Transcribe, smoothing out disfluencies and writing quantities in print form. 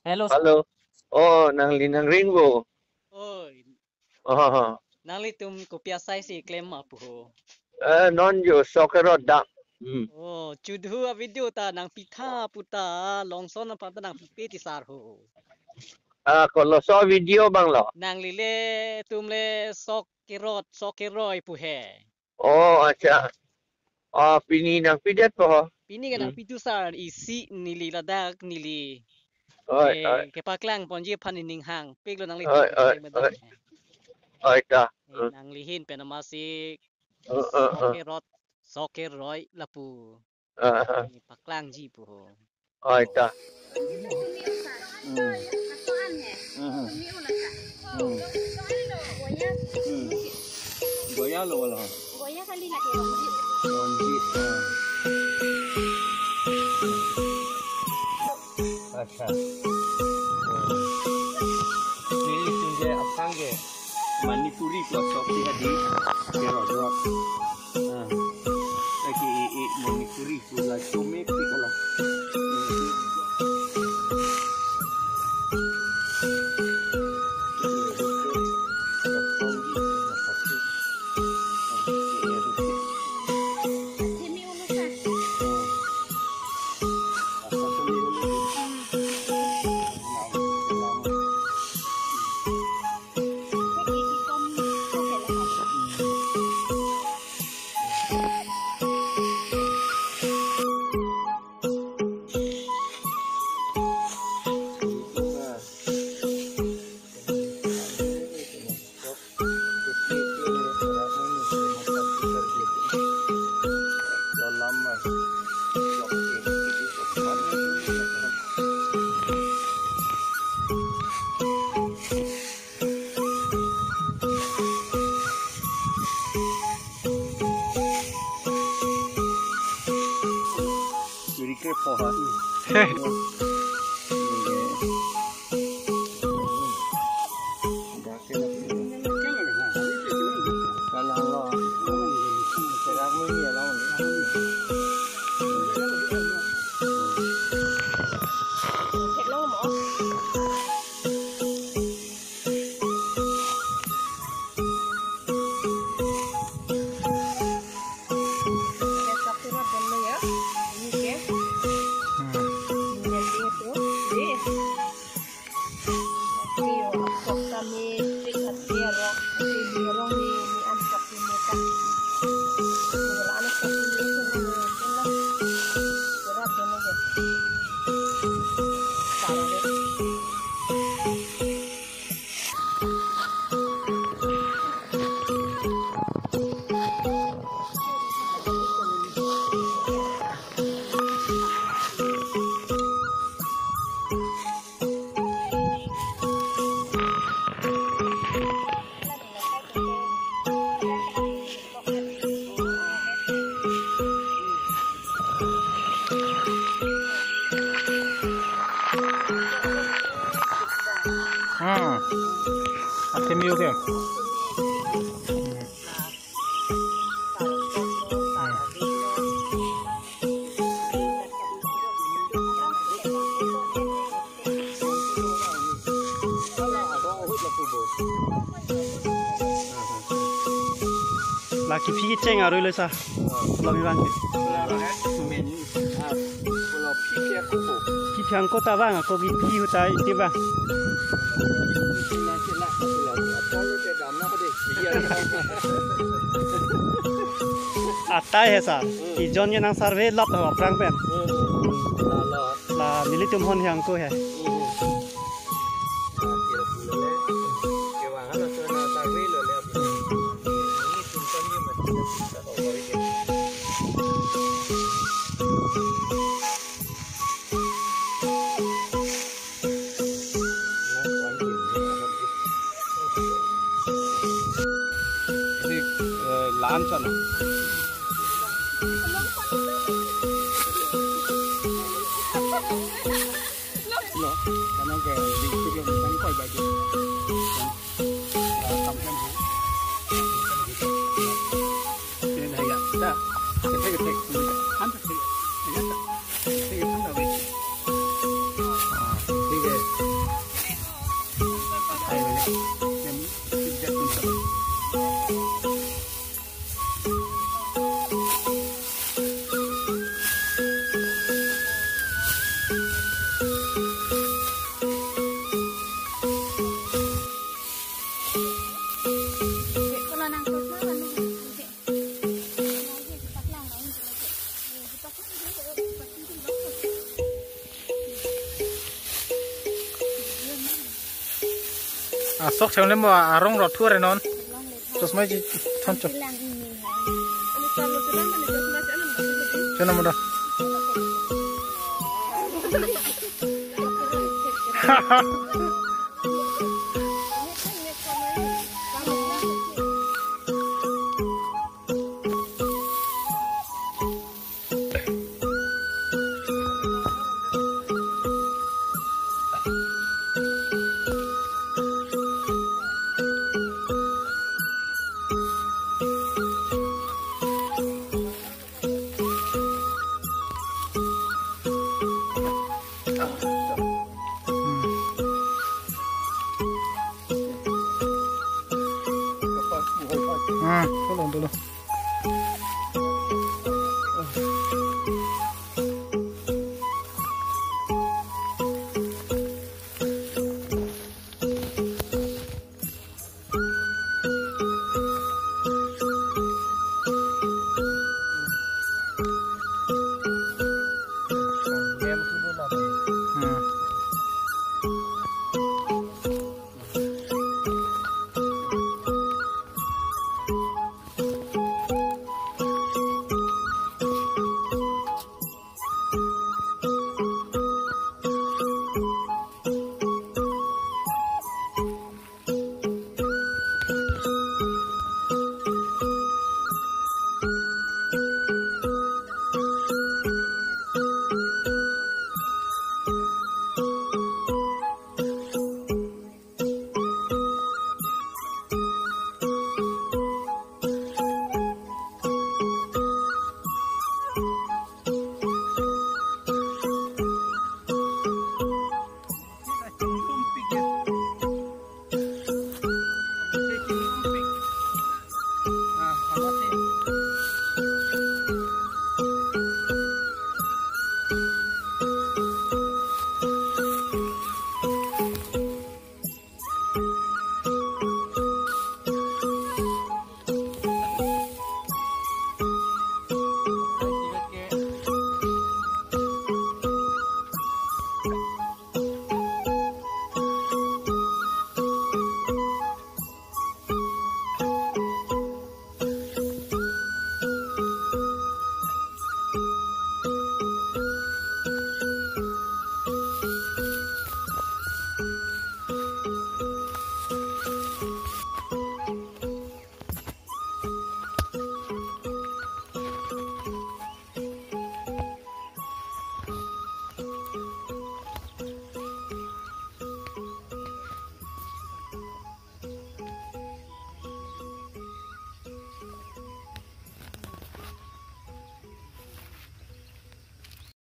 Hello. Halo. Oh, nang Ringo. Oi, Oh, nangli tum kopia sai si claim apa ho. non yo soccer dak. Oh, cudhu a video ta nang pitha puta longson apa ta nang pipi ti sar ho. Kalau so video bang lo. Nang lile tum le sok keroi pu he. Oh, acha. Oh, pini nang pidet po. Pini kan nang pitu sar isi nili ladak nili Oi, oi, ke paklang ponji panin hang. Pik lo nang li tum oi, ko oi, sai madak oi, he. oi ta. Nang lihin penamasi Uh, uh, uh, sok keroi lapu. uh, Paklang ji pu ho. oi ta. Goya lo wala. Goya kali lagi lonjit. Lonjit. Acha. Ini tunje asange Manipuri philosophy hadi kerodot. Lagi Manipuri pula cumi pikola. Akhirnya oke. Laki phi cheng aru le sa. Lami ban. Phi phang ko ta bang ko gi phi hutai ti ba. Atai hai sa. Ki jon ye nang survey lap ho prang pen. La militum hon yang ko hai. Lan sana. Karena kayak di situ kan koi baju. Tampilan bu. Ini dah ya. Dah. Kita tek. Hampir tek. Ya tak. Tek kan dah. Tiga. sok chang lem wa arong rot thur non tos mai ji thon chok chana muda tolong